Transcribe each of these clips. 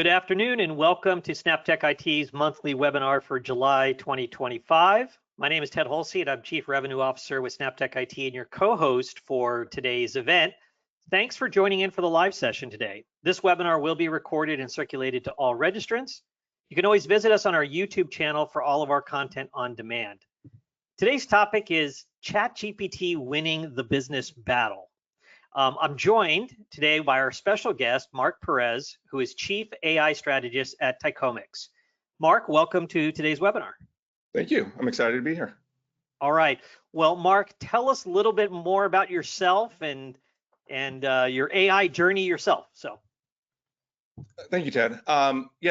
Good afternoon and welcome to SnapTech IT's monthly webinar for July 2025. My name is Ted Hulsy and I'm Chief Revenue Officer with SnapTech IT and your co-host for today's event. Thanks for joining in for the live session today. This webinar will be recorded and circulated to all registrants. You can always visit us on our YouTube channel for all of our content on demand. Today's topic is ChatGPT winning the business battle. I'm joined today by our special guest, Mark Perez, who is Chief AI Strategist at Ticomix. Mark, welcome to today's webinar. Thank you. I'm excited to be here. All right. Well, Mark, tell us a little bit more about yourself and your AI journey yourself. Thank you, Ted.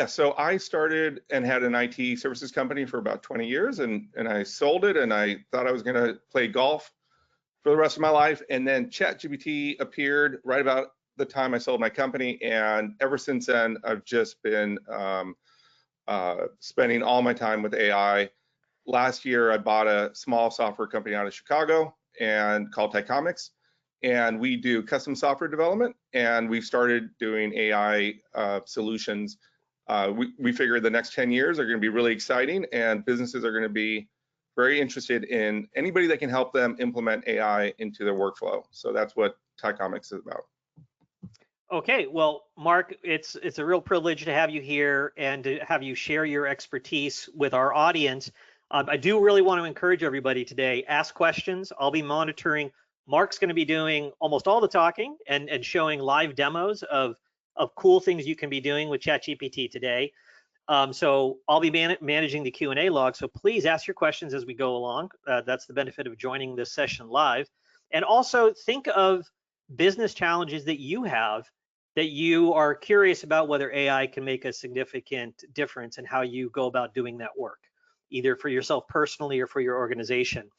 So I started and had an IT services company for about 20 years, and I sold it, and I thought I was going to play golf for the rest of my life. And then ChatGPT appeared right about the time I sold my company. And ever since then, I've just been spending all my time with AI. Last year, I bought a small software company out of Chicago and called Ticomix. And we do custom software development. And we've started doing AI solutions. We figure the next 10 years are going to be really exciting, and businesses are going to be very interested in anybody that can help them implement AI into their workflow. So that's what Ticomix is about. Okay, well, Mark, it's a real privilege to have you here and to have you share your expertise with our audience. I do really want to encourage everybody today, ask questions. I'll be monitoring. Mark's going to be doing almost all the talking and showing live demos of cool things you can be doing with ChatGPT today. So I'll be managing the Q&A log, so please ask your questions as we go along. That's the benefit of joining this session live. And also think of business challenges that you have that you are curious about whether AI can make a significant difference in how you go about doing that work, either for yourself personally or for your organization.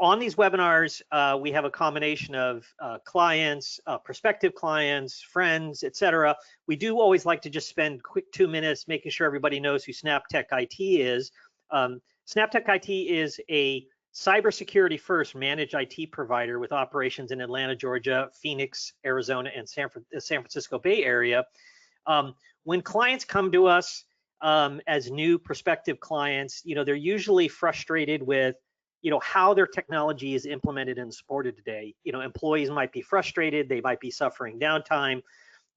On these webinars, we have a combination of clients, prospective clients, friends, etc. We do always like to just spend quick 2 minutes making sure everybody knows who SnapTech IT is. SnapTech IT is a cybersecurity first managed IT provider with operations in Atlanta, Georgia, Phoenix, Arizona, and San Francisco Bay Area. When clients come to us as new prospective clients, they're usually frustrated with how their technology is implemented and supported today. Employees might be frustrated, they might be suffering downtime,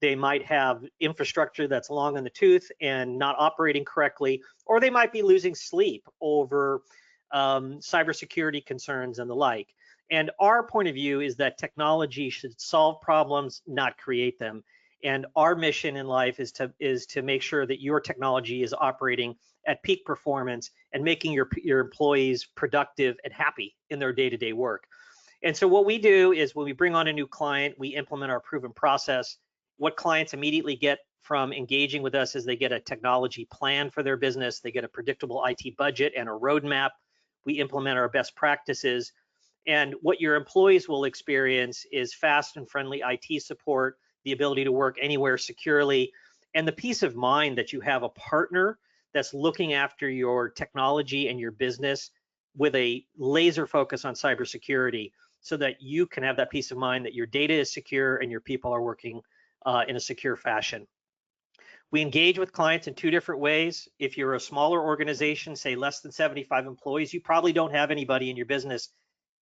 they might have infrastructure that's long in the tooth and not operating correctly, or they might be losing sleep over cybersecurity concerns and the like. And our point of view is that technology should solve problems, not create them. And our mission in life is to make sure that your technology is operating at peak performance and making your employees productive and happy in their day-to-day work. And so what we do is when we bring on a new client, we implement our proven process. What clients immediately get from engaging with us is they get a technology plan for their business, they get a predictable IT budget and a roadmap. We implement our best practices. And what your employees will experience is fast and friendly IT support, the ability to work anywhere securely, and the peace of mind that you have a partner that's looking after your technology and your business with a laser focus on cybersecurity so that you can have that peace of mind that your data is secure and your people are working in a secure fashion. We engage with clients in two different ways. If you're a smaller organization, say less than 75 employees, you probably don't have anybody in your business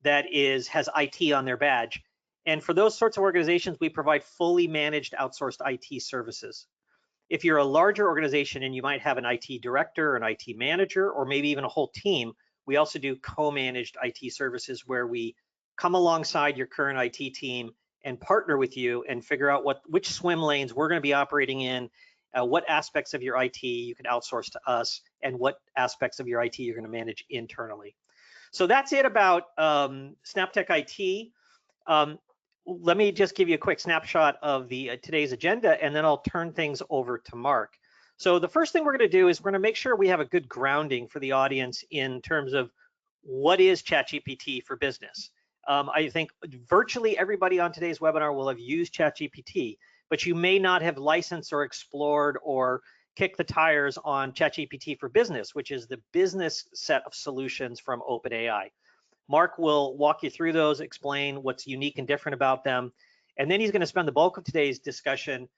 that has IT on their badge. And for those sorts of organizations, we provide fully managed outsourced IT services. If you're a larger organization and you might have an IT director, an IT manager, or maybe even a whole team, we also do co-managed IT services where we come alongside your current IT team and partner with you and figure out which swim lanes we're going to be operating in, what aspects of your IT you can outsource to us, and what aspects of your IT you're going to manage internally. So that's it about SnapTech IT. Let me just give you a quick snapshot of today's agenda, and then I'll turn things over to Mark. So the first thing we're going to do is we're going to make sure we have a good grounding for the audience in terms of what is ChatGPT for business. I think virtually everybody on today's webinar will have used ChatGPT, but you may not have licensed or explored or kicked the tires on ChatGPT for business, which is the business set of solutions from OpenAI. Mark will walk you through those, explain what's unique and different about them, and then he's going to spend the bulk of today's discussion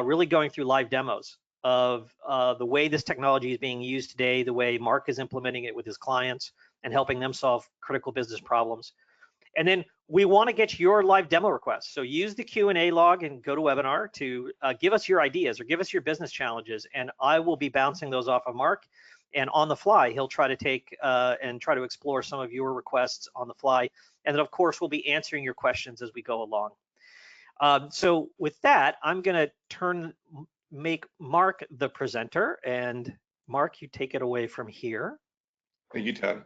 really going through live demos of the way this technology is being used today, the way Mark is implementing it with his clients and helping them solve critical business problems. And then we want to get your live demo requests. So use the Q&A log and go to webinar to give us your ideas or give us your business challenges, and I will be bouncing those off of Mark. And on the fly, he'll try to take and try to explore some of your requests on the fly. And then, of course, we'll be answering your questions as we go along. So with that, I'm going to make Mark the presenter. And Mark, you take it away from here. Thank you, Ted.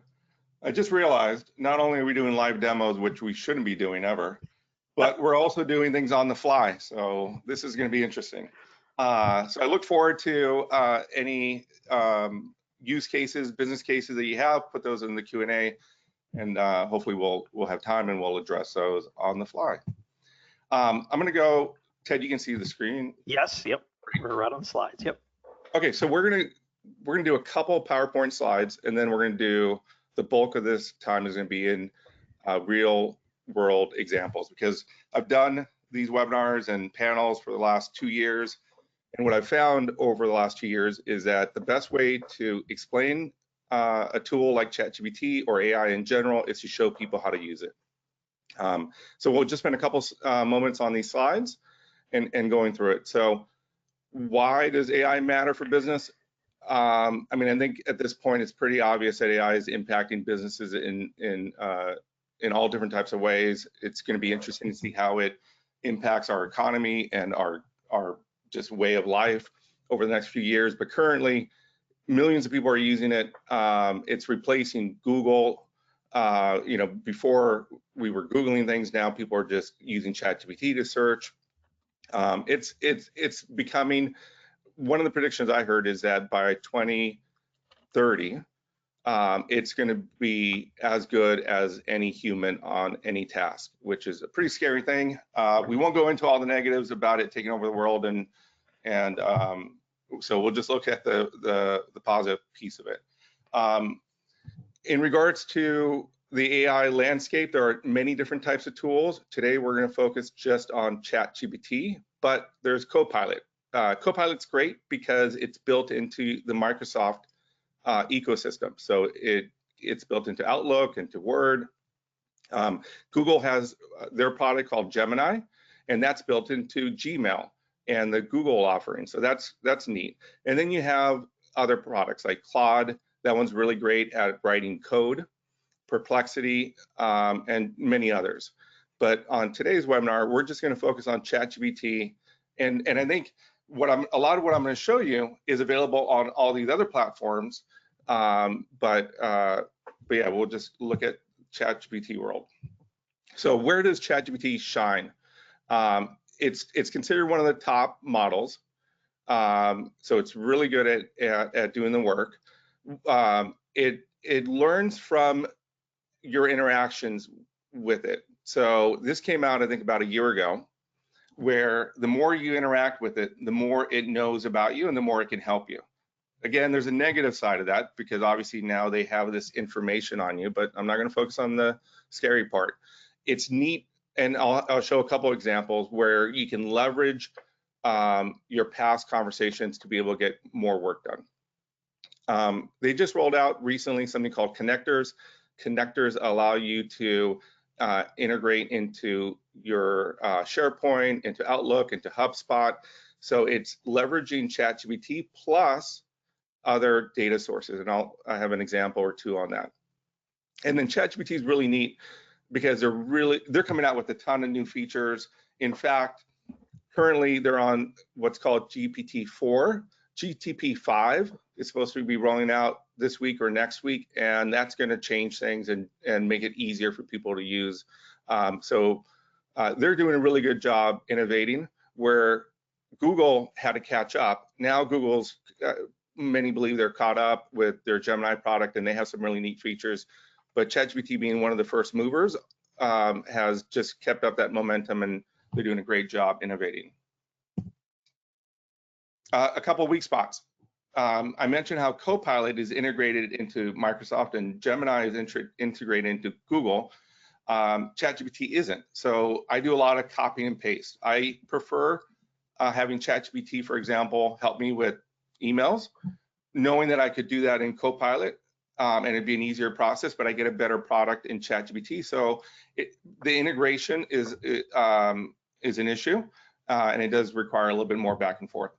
I just realized not only are we doing live demos, which we shouldn't be doing ever, but we're also doing things on the fly. So this is going to be interesting. So I look forward to any use cases, business cases that you have. Put those in the Q&A, and hopefully we'll have time and we'll address those on the fly. I'm going to go. Ted, you can see the screen. Yes. Yep. We're right on slides. Yep. Okay. So we're gonna do a couple PowerPoint slides, and then we're going to do the bulk of this time is going to be in real world examples, because I've done these webinars and panels for the last 2 years. And what I've found over the last 2 years is that the best way to explain a tool like ChatGPT or AI in general is to show people how to use it. So we'll just spend a couple moments on these slides and going through it. So why does AI matter for business? I mean, I think at this point it's pretty obvious that AI is impacting businesses in all different types of ways. It's going to be interesting to see how it impacts our economy and our just way of life over the next few years. But currently, millions of people are using it. It's replacing Google. You know, before we were Googling things, now people are just using ChatGPT to search. It's becoming, one of the predictions I heard is that by 2030, it's going to be as good as any human on any task, which is a pretty scary thing. We won't go into all the negatives about it taking over the world, and so we'll just look at the positive piece of it. In regards to the AI landscape, there are many different types of tools. Today, we're going to focus just on ChatGPT, but there's Copilot. Copilot's great because it's built into the Microsoft ecosystem. So it's built into Outlook, into Word. Google has their product called Gemini, and that's built into Gmail and the Google offering. So that's neat. And then you have other products like Claude. That one's really great at writing code, Perplexity, and many others. But on today's webinar, we're just going to focus on ChatGPT, and I think a lot of what I'm going to show you is available on all these other platforms. But yeah, we'll just look at ChatGPT world. So where does ChatGPT shine? It's considered one of the top models. So it's really good at doing the work. It learns from your interactions with it. So this came out, I think, about a year ago, where the more you interact with it, the more it knows about you and the more it can help you. Again, there's a negative side of that, because obviously now they have this information on you, but I'm not going to focus on the scary part. It's neat, and I'll show a couple examples where you can leverage your past conversations to be able to get more work done. They just rolled out recently something called connectors. Connectors allow you to integrate into your SharePoint, into Outlook, into HubSpot. So it's leveraging ChatGPT plus other data sources, and I have an example or two on that. And then ChatGPT is really neat because they're coming out with a ton of new features. In fact, currently they're on what's called GPT-4. GTP-5 is supposed to be rolling out this week or next week, and that's going to change things and make it easier for people to use. So they're doing a really good job innovating, where Google had to catch up. Now Google's, many believe they're caught up with their Gemini product, and they have some really neat features. But ChatGPT, being one of the first movers, has just kept up that momentum, and they're doing a great job innovating. A couple of weak spots. I mentioned how Copilot is integrated into Microsoft and Gemini is integrated into Google. ChatGPT isn't. So I do a lot of copy and paste. I prefer having ChatGPT, for example, help me with emails, knowing that I could do that in Copilot, and it'd be an easier process, but I get a better product in ChatGPT. So the integration is an issue, and it does require a little bit more back and forth.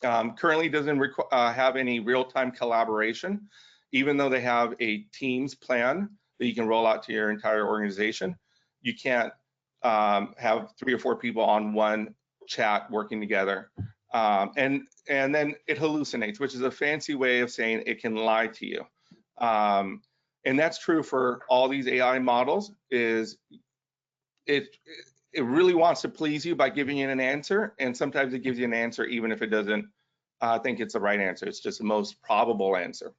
Currently doesn't have any real-time collaboration, even though they have a Teams plan that you can roll out to your entire organization. You can't have 3 or 4 people on one chat working together. And then it hallucinates, which is a fancy way of saying it can lie to you. And that's true for all these AI models. Is it really wants to please you by giving you an answer, and sometimes it gives you an answer even if it doesn't think it's the right answer. It's just the most probable answer.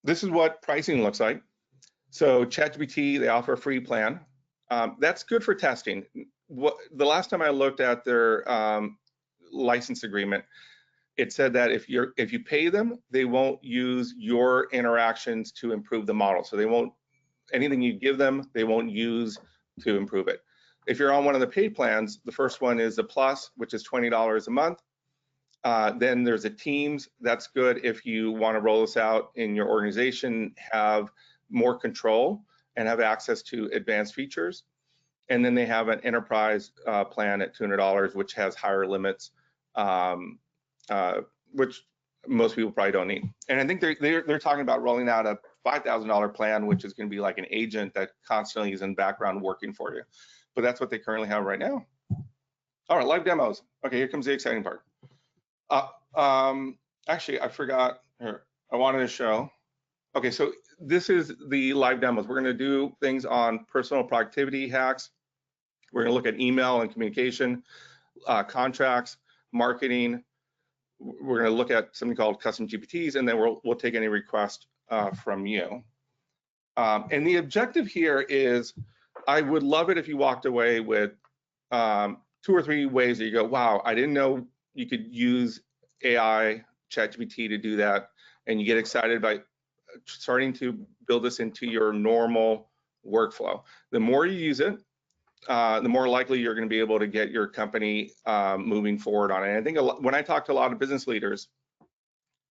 This is what pricing looks like. So ChatGPT, they offer a free plan. That's good for testing. The last time I looked at their license agreement, it said that if you pay them, they won't use your interactions to improve the model. So they won't, anything you give them, they won't use to improve it. If you're on one of the paid plans, the first one is the Plus, which is $20 a month. Then there's a Teams. That's good if you want to roll this out in your organization, have more control, and have access to advanced features. And then they have an enterprise plan at $200, which has higher limits, which most people probably don't need. And I think they're talking about rolling out a $5,000 plan, which is going to be like an agent that constantly is in the background working for you. But that's what they currently have right now. All right, live demos. Okay, here comes the exciting part. Actually, I forgot here. I wanted to show. Okay, so this is the live demos. We're going to do things on personal productivity hacks. We're going to look at email and communication, contracts, marketing. We're going to look at something called custom GPTs, and then we'll take any request from you. And the objective here is, I would love it if you walked away with 2 or 3 ways that you go, wow, I didn't know you could use AI, ChatGPT to do that, and you get excited by starting to build this into your normal workflow. The more you use it, the more likely you're going to be able to get your company moving forward on it. And I think when I talk to a lot of business leaders,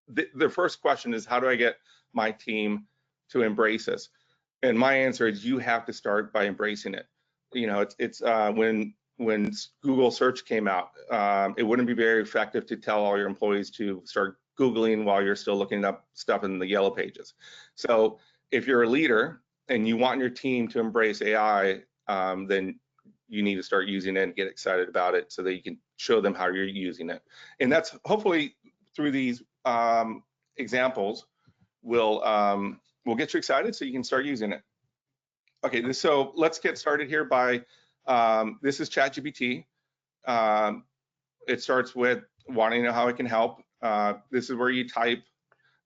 the first question is, how do I get my team to embrace this? And my answer is, you have to start by embracing it. You know, it's when Google search came out, it wouldn't be very effective to tell all your employees to start Googling while you're still looking up stuff in the yellow pages. So if you're a leader and you want your team to embrace AI, then you need to start using it and get excited about it so that you can show them how you're using it. And that's hopefully through these examples will get you excited so you can start using it. Okay, so let's get started here by, this is ChatGPT. It starts with wanting to know how it can help. This is where you type.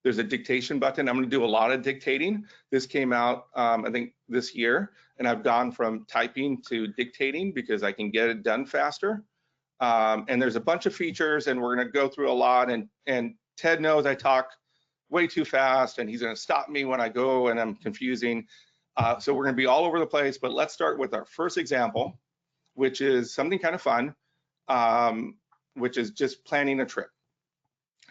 There's a dictation button. I'm going to do a lot of dictating. This came out, I think, this year, and I've gone from typing to dictating because I can get it done faster. And there's a bunch of features, and we're going to go through a lot. And Ted knows I talk way too fast, and he's going to stop me when I go and I'm confusing. So we're going to be all over the place. But let's start with our first example, which is something kind of fun, which is just planning a trip.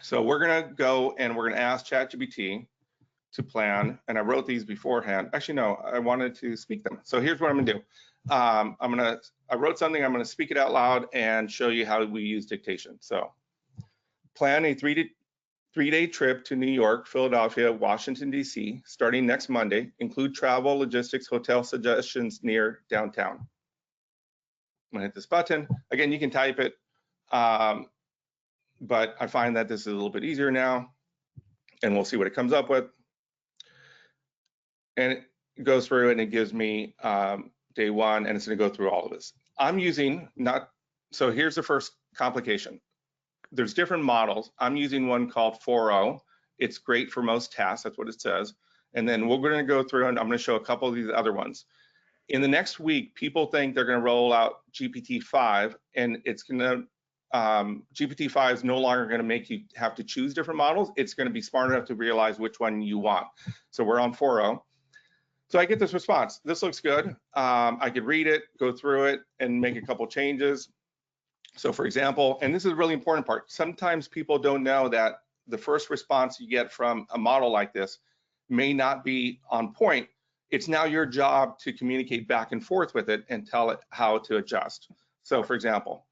So we're going to go and we're going to ask ChatGPT to plan, and I wrote these beforehand. Actually, no, I wanted to speak them. So here's what I'm going to do. I wrote something, I'm going to speak it out loud and show you how we use dictation. So plan a three-day trip to New York, Philadelphia, Washington, D.C., starting next Monday. Include travel, logistics, hotel suggestions near downtown. I'm going to hit this button. Again, you can type it. But I find that this is a little bit easier now, and we'll see what it comes up with. And it goes through and it gives me day 1, and it's going to go through all of this. I'm using so here's the first complication. There's different models. I'm using one called 4.0. It's great for most tasks, that's what it says. And then we're going to go through and I'm going to show a couple of these other ones. In the next week, people think they're going to roll out GPT-5, and it's going to GPT-5 is no longer going to make you have to choose different models. It's going to be smart enough to realize which one you want. So we're on 4.0. So I get this response. This looks good. I could read it, go through it, and make a couple changes. So for example, and this is a really important part, sometimes people don't know that the first response you get from a model like this may not be on point. It's now your job to communicate back and forth with it and tell it how to adjust. So for example,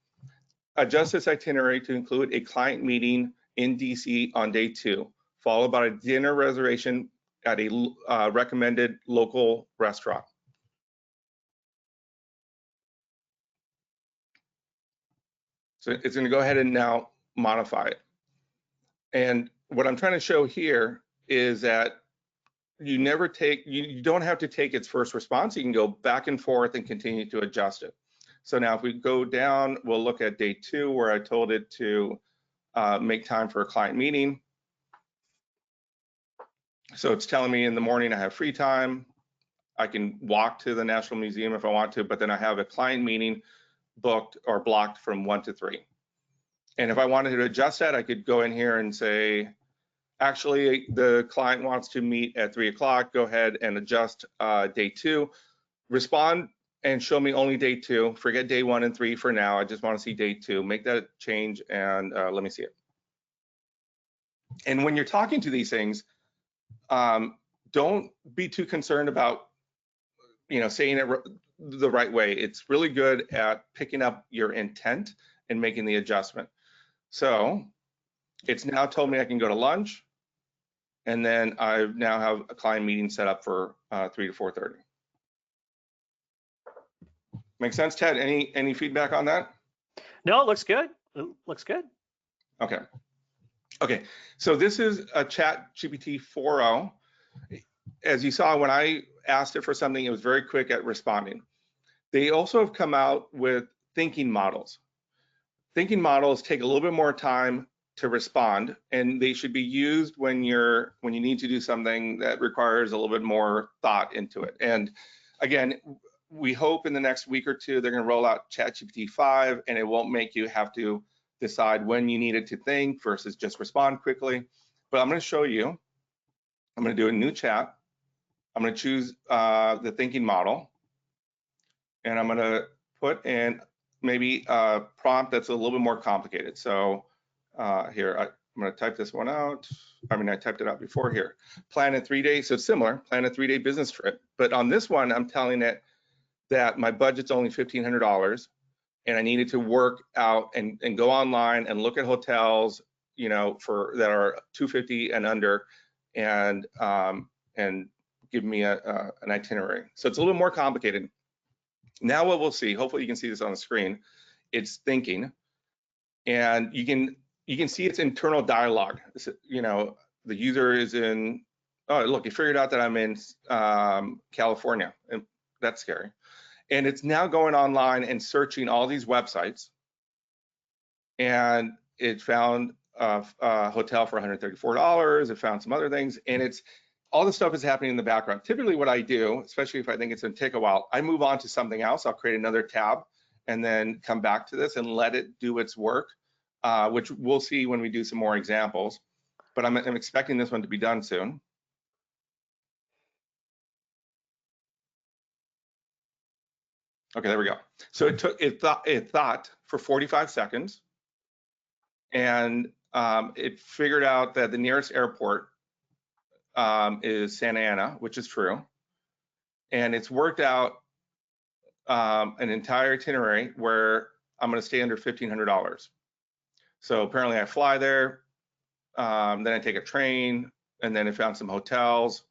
adjust this itinerary to include a client meeting in DC on day 2, followed by a dinner reservation at a recommended local restaurant. So it's going to go ahead and now modify it. And what I'm trying to show here is that you don't have to take its first response. You can go back and forth and continue to adjust it. So now if we go down, we'll look at day 2 where I told it to make time for a client meeting. So it's telling me in the morning I have free time. I can walk to the National Museum if I want to, but then I have a client meeting booked or blocked from 1 to 3. And if I wanted to adjust that, I could go in here and say, actually, the client wants to meet at 3 o'clock. Go ahead and adjust day 2. Respond and show me only day 2. Forget day 1 and 3 for now. I just want to see day 2. Make that change and let me see it. And when you're talking to these things, don't be too concerned about saying it the right way. It's really good at picking up your intent and making the adjustment. So it's now told me I can go to lunch, and then I now have a client meeting set up for 3 to 4:30. Make sense, Ted? Any feedback on that? No, it looks good. It looks good. Okay. Okay. So this is a ChatGPT 4.0. As you saw, when I asked it for something, it was very quick at responding. They also have come out with thinking models. Thinking models take a little bit more time to respond, and they should be used when you need to do something that requires a little bit more thought into it. And again, we hope in the next week or two they're going to roll out ChatGPT 5, and it won't make you have to decide when you need it to think versus just respond quickly. But I'm going to show you. I'm going to do a new chat. I'm going to choose the thinking model, and I'm going to put in maybe a prompt that's a little bit more complicated. So here, I'm going to type this one out. I mean, I typed it out before here. Plan in 3 days. So it's similar, plan a 3-day business trip. But on this one, I'm telling it that my budget's only $1,500, and I needed to work out and go online and look at hotels, that are $250 and under, and give me an itinerary. So it's a little more complicated. Now what we'll see, hopefully you can see this on the screen, it's thinking, and you can see its internal dialogue. The user is in, oh, look, it figured out that I'm in California, and that's scary. And it's now going online and searching all these websites, and it found a hotel for $134. It found some other things, and all this stuff is happening in the background. Typically what I do, especially if I think it's going to take a while, I move on to something else. I'll create another tab and then come back to this and let it do its work, which we'll see when we do some more examples. But I'm expecting this one to be done soon. Okay, there we go. So it thought for 45 seconds, and it figured out that the nearest airport is Santa Ana, which is true. And it's worked out an entire itinerary where I'm going to stay under $1,500. So apparently I fly there, then I take a train, and then I found some hotels,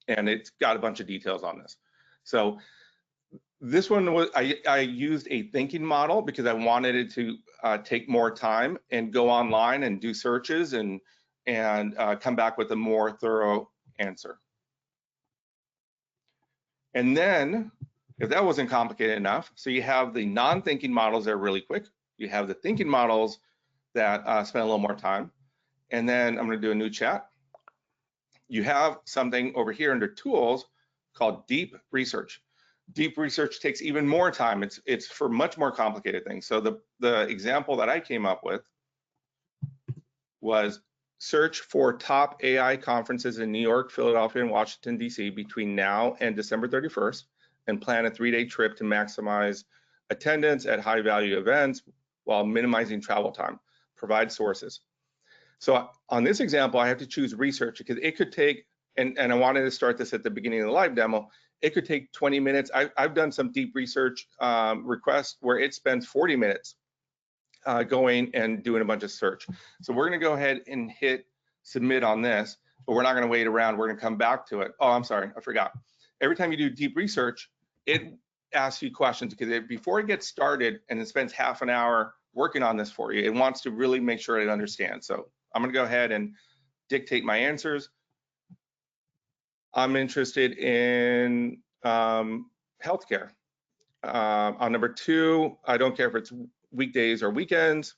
and it's got a bunch of details on this. So this one was, I used a thinking model because I wanted it to take more time and go online and do searches and come back with a more thorough answer. And then, if that wasn't complicated enough, so you have the non-thinking models that are really quick. You have the thinking models that spend a little more time. And then I'm going to do a new chat. You have something over here under tools called deep research. Deep research takes even more time. It's for much more complicated things. So the example that I came up with was search for top AI conferences in New York, Philadelphia, and Washington, D.C. between now and December 31st, and plan a 3-day trip to maximize attendance at high-value events while minimizing travel time. Provide sources. So on this example, I have to choose research because it could take, and I wanted to start this at the beginning of the live demo, it could take 20 minutes. I've done some deep research requests where it spends 40 minutes going and doing a bunch of search. So we're going to go ahead and hit submit on this, but we're not going to wait around. We're going to come back to it. Oh, I'm sorry, I forgot. Every time you do deep research, it asks you questions because before it gets started and it spends half an hour working on this for you, it wants to really make sure it understands. So I'm going to go ahead and dictate my answers. I'm interested in healthcare. On number 2, I don't care if it's weekdays or weekends.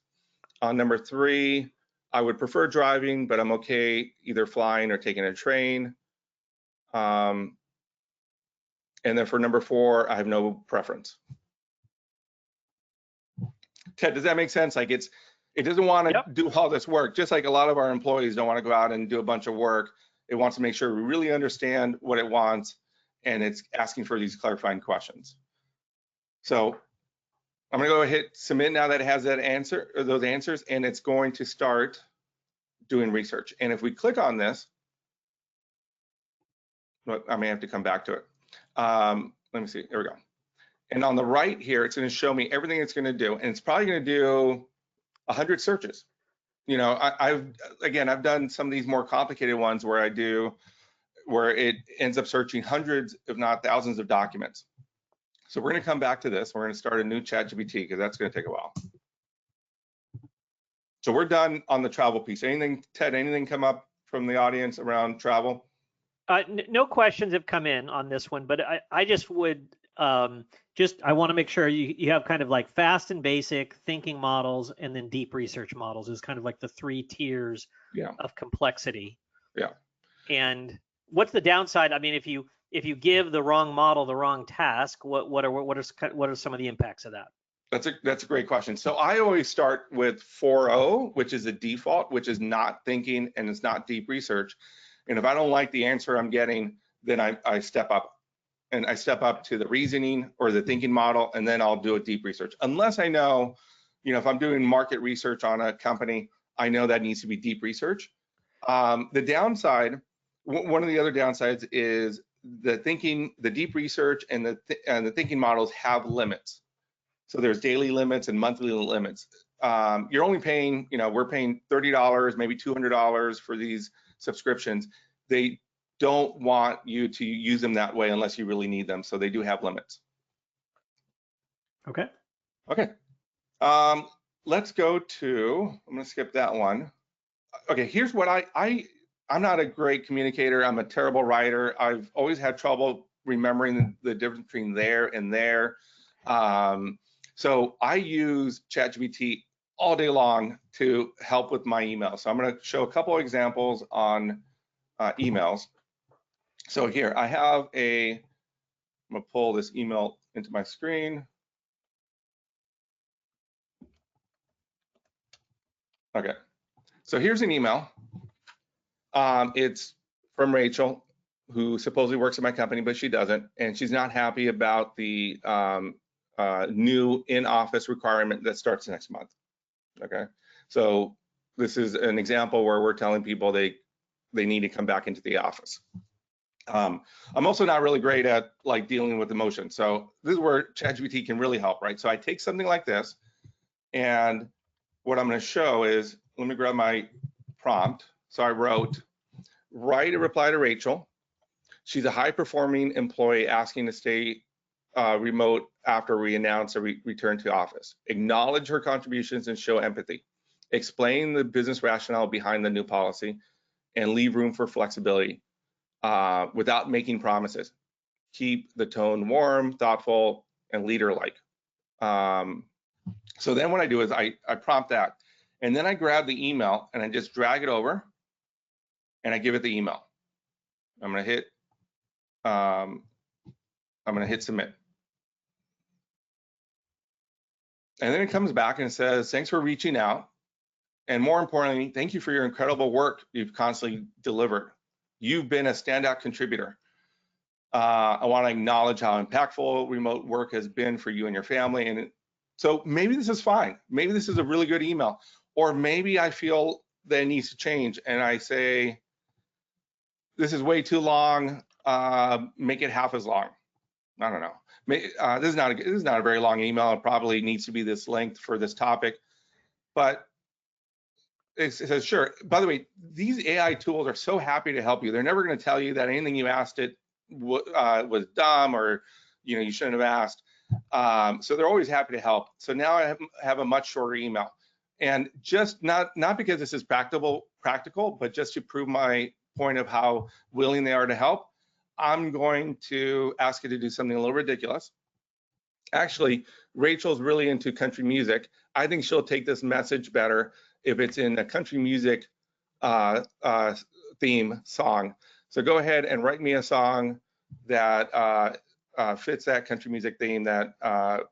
On number 3, I would prefer driving, but I'm okay either flying or taking a train. And then for number 4, I have no preference. Ted, does that make sense? Like it doesn't want to do all this work, just like a lot of our employees don't want to go out and do a bunch of work. It wants to make sure we really understand what it wants, and it's asking for these clarifying questions. So I'm going to go ahead and hit submit now that it has that answer or those answers, and it's going to start doing research. And if we click on this, I may have to come back to it. Let me see. There we go. And on the right here, it's going to show me everything it's going to do, and it's probably going to do 100 searches. You know, I've done some of these more complicated ones where it ends up searching hundreds, if not thousands, of documents. So we're going to come back to this. We're going to start a new ChatGPT because that's going to take a while. So we're done on the travel piece. Anything, Ted? Anything come up from the audience around travel? No questions have come in on this one, but I just would I want to make sure you have kind of like fast and basic thinking models, and then deep research models is kind of like the 3 tiers of complexity. Yeah. And what's the downside? I mean, if you give the wrong model the wrong task, what are some of the impacts of that? That's a great question. So I always start with 4.0, which is a default, which is not thinking and it's not deep research. And if I don't like the answer I'm getting, then I step up. And I step up to the reasoning or the thinking model, and then I'll do a deep research. Unless I know, if I'm doing market research on a company, I know that needs to be deep research. The downside, one of the other downsides is the deep research and the thinking models have limits. So there's daily limits and monthly limits. You're only paying, we're paying $30, maybe $200 for these subscriptions. They don't want you to use them that way unless you really need them. So they do have limits. Okay. Okay. Let's go to, I'm going to skip that one. Okay, here's what I'm not a great communicator. I'm a terrible writer. I've always had trouble remembering the difference between there and there. So I use ChatGPT all day long to help with my email. So I'm going to show a couple of examples on emails. So here I have I'm going to pull this email into my screen. Okay, so here's an email. It's from Rachel, who supposedly works at my company, but she doesn't, and she's not happy about the new in-office requirement that starts next month. Okay, so this is an example where we're telling people they need to come back into the office. I'm also not really great at like dealing with emotions, so this is where ChatGPT can really help, right? So I take something like this, and what I'm going to show is, let me grab my prompt. So I wrote, write a reply to Rachel. She's a high-performing employee asking to stay remote after we announce a return to office. Acknowledge her contributions and show empathy. Explain the business rationale behind the new policy and leave room for flexibility without making promises. Keep the tone warm, thoughtful, and leader-like. So then what I do is I prompt that, and then I grab the email and I just drag it over and I give it the email. I'm gonna hit submit. And then it comes back and it says, thanks for reaching out. And more importantly, thank you for your incredible work you've constantly delivered. You've been a standout contributor. I want to acknowledge how impactful remote work has been for you and your family. And so maybe this is fine. Maybe this is a really good email. Or maybe I feel that it needs to change and I say, this is way too long, make it half as long. I don't know. This is not a very long email. It probably needs to be this length for this topic. But it says, sure. By the way, these AI tools are so happy to help you. They're never going to tell you that anything you asked it was dumb or you shouldn't have asked. So they're always happy to help. So now I have a much shorter email, and just not because this is practical, but just to prove my point of how willing they are to help, I'm going to ask it to do something a little ridiculous. Actually, Rachel's really into country music. I think she'll take this message better if it's in a country music theme song. So go ahead and write me a song that fits that country music theme that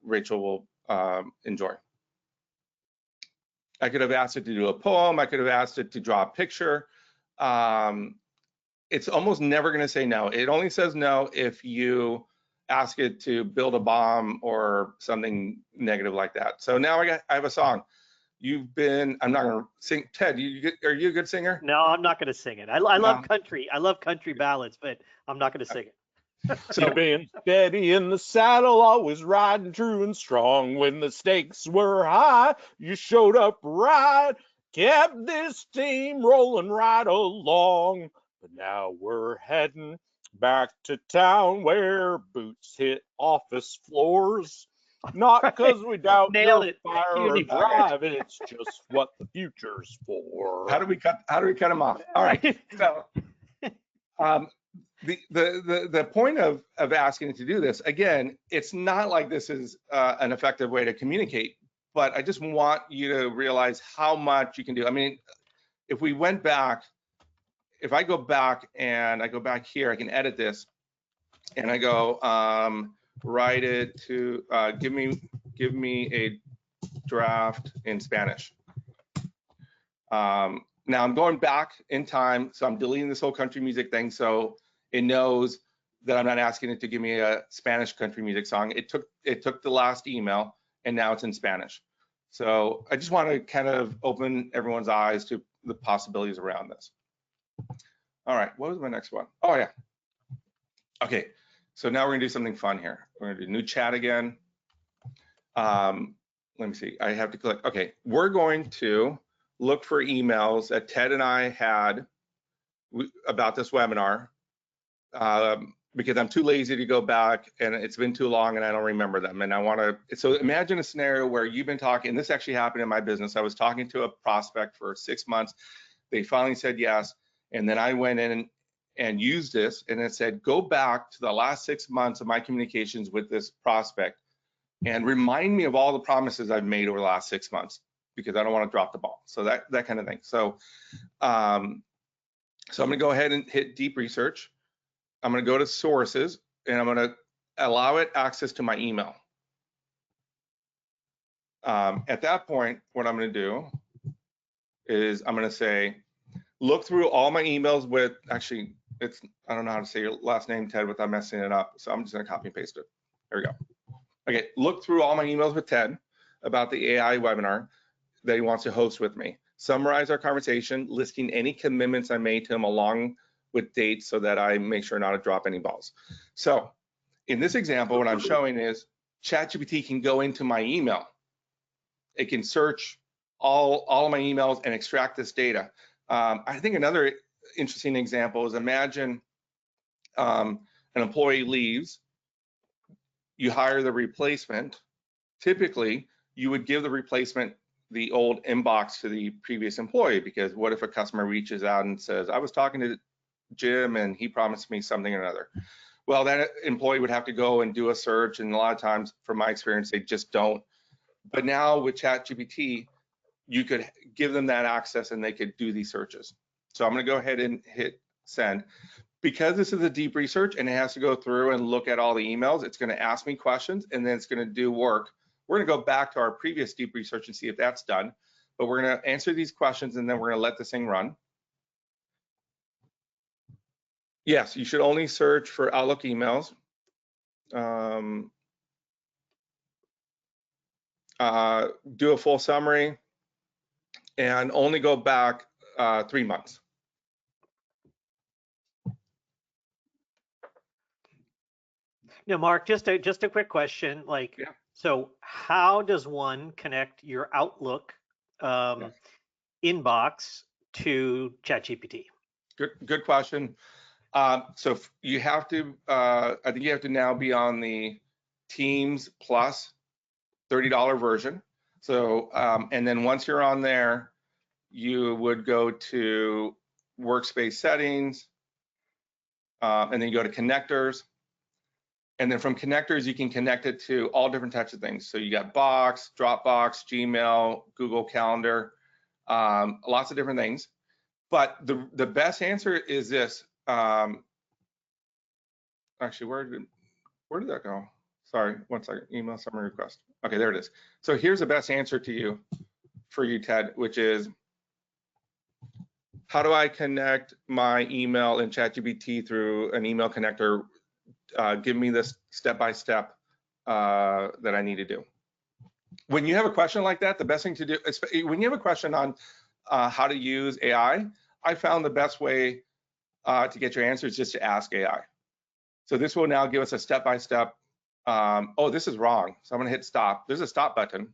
Rachel will enjoy. I could have asked it to do a poem. I could have asked it to draw a picture. It's almost never going to say no. It only says no if you ask it to build a bomb or something negative like that. So now I have a song. I'm not going to sing. Ted, are you a good singer? No, I'm not going to sing it. I love country. I love country ballads, but I'm not going to sing it. So being steady in the saddle, always riding true and strong. When the stakes were high, you showed up right, kept this team rolling right along. But now we're heading back to town where boots hit office floors. Not because we doubt Nailed your it. fire or drive, it's just what the future's for. How do we cut them off? All right. So the point of asking it to do this, again, it's not like this is an effective way to communicate, but I just want you to realize how much you can do. I mean, if we went back, if I go back and I go back here, I can edit this and I go write it to give me a draft in Spanish. Now I'm going back in time, so I'm deleting this whole country music thing, so it knows that I'm not asking it to give me a Spanish country music song. It took the last email, and now it's in Spanish. So I just want to kind of open everyone's eyes to the possibilities around this. All right, what was my next one? Oh yeah. Okay, so now we're gonna do something fun here. We're gonna do new chat again. Let me see, I have to click. Okay, we're going to look for emails that Ted and I had about this webinar because I'm too lazy to go back and it's been too long and I don't remember them. And I want to, so imagine a scenario where you've been talking, and this actually happened in my business. I was talking to a prospect for 6 months. They finally said yes. And then I went in and used this, and it said, go back to the last 6 months of my communications with this prospect and remind me of all the promises I've made over the last 6 months, because I don't want to drop the ball. So that kind of thing. So, so I'm going to go ahead and hit deep research. I'm going to go to sources, and I'm going to allow it access to my email. At that point, what I'm going to do is I'm going to say, look through all my emails with, actually, I don't know how to say your last name, Ted, without messing it up. So I'm just going to copy and paste it. There we go. Okay, look through all my emails with Ted about the AI webinar that he wants to host with me. Summarize our conversation, listing any commitments I made to him along with dates so that I make sure not to drop any balls. So in this example, what I'm showing is ChatGPT can go into my email. It can search all of my emails and extract this data. I think another interesting example is, imagine an employee leaves, you hire the replacement. Typically, you would give the replacement the old inbox to the previous employee, because what if a customer reaches out and says, I was talking to Jim and he promised me something or another? Well, that employee would have to go and do a search, and a lot of times, from my experience, they just don't. But now with ChatGPT, you could give them that access and they could do these searches. So I'm going to go ahead and hit send. Because this is a deep research and it has to go through and look at all the emails, it's going to ask me questions and then it's going to do work. We're going to go back to our previous deep research and see if that's done. but we're going to answer these questions and then we're going to let this thing run. Yes, you should only search for Outlook emails. Do a full summary and only go back 3 months. Now, Mark, just a quick question. Like, Yeah. So how does one connect your Outlook inbox to ChatGPT? Good question. So you have to, I think you have to now be on the Teams Plus $30 version. So, and then once you're on there, you would go to workspace settings, and then you go to connectors. And then from connectors, you can connect it to all different types of things. So you got Box, Dropbox, Gmail, Google Calendar, lots of different things. But the best answer is this. Actually, where did that go? Sorry, one second. Email summary request. Okay, there it is. So here's the best answer for you, Ted, which is, how do I connect my email in ChatGPT through an email connector? Give me this step-by-step that I need to do. When you have a question like that, the best thing to do, when you have a question on how to use AI, I found the best way to get your answers just to ask AI. So this will now give us a step-by-step. Oh, this is wrong. So I'm going to hit stop. There's a stop button.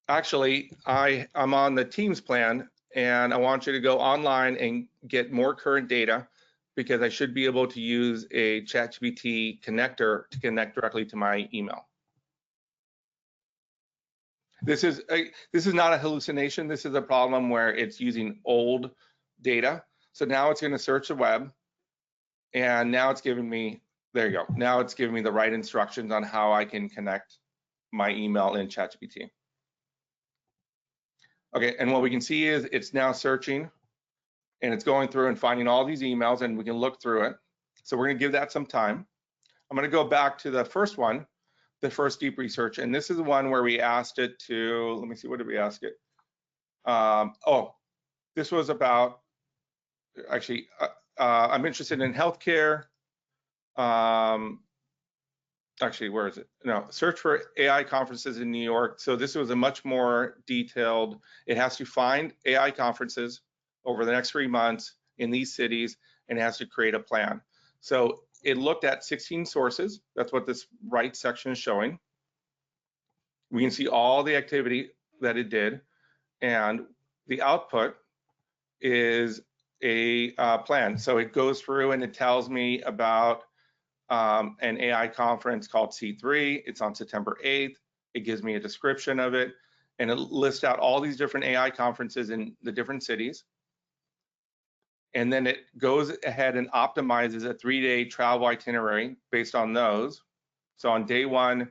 Actually, I'm on the Teams plan, and I want you to go online and get more current data, because I should be able to use a ChatGPT connector to connect directly to my email. This is not a hallucination. This is a problem where it's using old data. So now it's going to search the web, and now it's giving me, there you go. Now it's giving me the right instructions on how I can connect my email in ChatGPT. Okay, and what we can see is it's now searching, and it's going through and finding all these emails, and we can look through it. So we're going to give that some time. I'm going to go back to the first one, the first deep research, and this is the one where we asked it to, let me see, what did we ask it? Oh, this was about, actually, I'm interested in healthcare. Actually, where is it? No, search for AI conferences in New York. So this was a much more detailed, it has to find AI conferences over the next 3 months in these cities, and it has to create a plan. So it looked at 16 sources. That's what this right section is showing. We can see all the activity that it did, and the output is a plan. So it goes through and it tells me about an AI conference called C3. It's on September 8th. It gives me a description of it, and it lists out all these different AI conferences in the different cities. And then it goes ahead and optimizes a 3-day travel itinerary based on those. So on day one,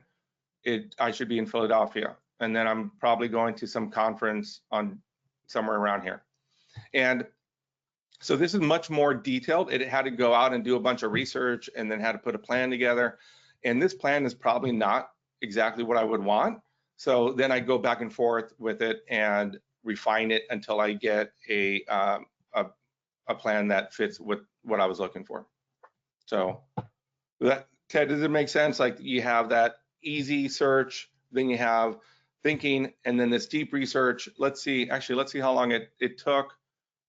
I should be in Philadelphia, and then I'm probably going to some conference on somewhere around here. And so this is much more detailed. It had to go out and do a bunch of research, and then had to put a plan together. And this plan is probably not exactly what I would want. So then I go back and forth with it and refine it until I get a plan that fits with what I was looking for. So that, Ted, does it make sense? Like, you have that easy search, then you have thinking, and then this deep research. Let's see how long it took.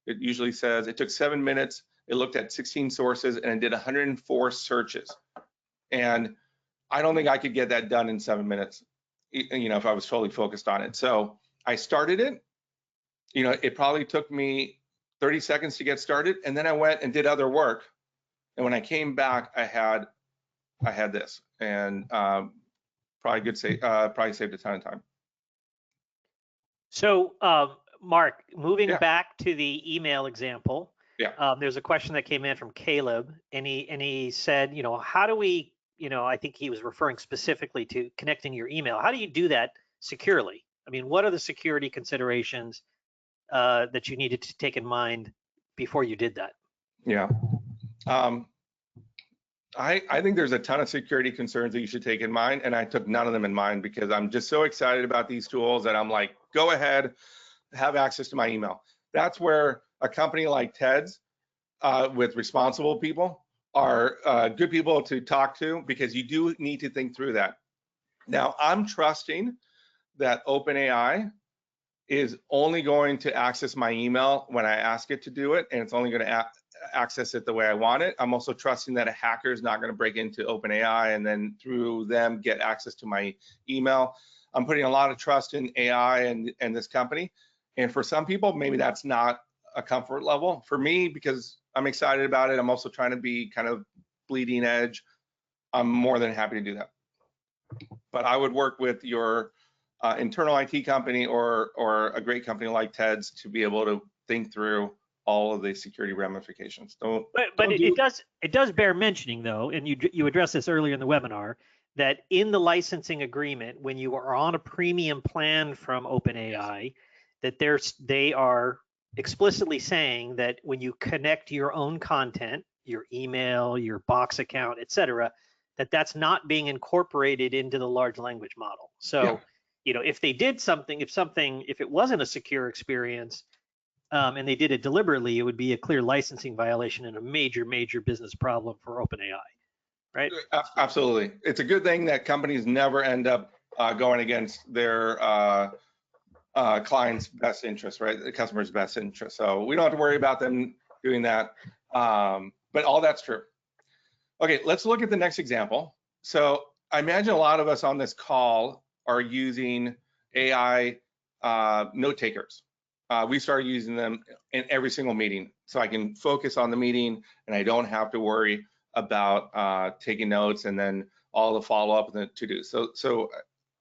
It usually says it took 7 minutes. It looked at 16 sources, and it did 104 searches. And I don't think I could get that done in 7 minutes, you know, if I was totally focused on it. So I started it. You know, it probably took me 30 seconds to get started, and then I went and did other work. And when I came back, I had this, and probably saved a ton of time. So, Mark, moving back to the email example, there's a question that came in from Caleb, and he said, you know, how do we, you know, I think he was referring specifically to connecting your email. How do you do that securely? I mean, what are the security considerations that you needed to take in mind before you did that? Yeah. I think there's a ton of security concerns that you should take in mind, and I took none of them in mind because I'm just so excited about these tools that I'm like, go ahead, have access to my email. That's where a company like Ted's with responsible people are good people to talk to, because you do need to think through that. Now, I'm trusting that OpenAI is only going to access my email when I ask it to do it, and it's only going to access it the way I want it. I'm also trusting that a hacker is not going to break into OpenAI and then through them get access to my email. I'm putting a lot of trust in AI and this company. And for some people, maybe that's not a comfort level. For me, because I'm excited about it, I'm also trying to be kind of bleeding edge. I'm more than happy to do that. But I would work with your internal IT company or a great company like Ted's to be able to think through all of the security ramifications. But it does bear mentioning though, and you addressed this earlier in the webinar, that in the licensing agreement, when you are on a premium plan from OpenAI, that they are explicitly saying that when you connect your own content, your email, your Box account, etc., that's not being incorporated into the large language model. So, Yeah. If they did something, if it wasn't a secure experience, and they did it deliberately, it would be a clear licensing violation and a major, major business problem for OpenAI, right? Absolutely. It's a good thing that companies never end up going against their client's best interest, right? The customer's best interest. So we don't have to worry about them doing that. But all that's true. Okay, let's look at the next example. So I imagine a lot of us on this call are using AI note takers. We started using them in every single meeting, so I can focus on the meeting and I don't have to worry about taking notes and then all the follow-up and the to-do. So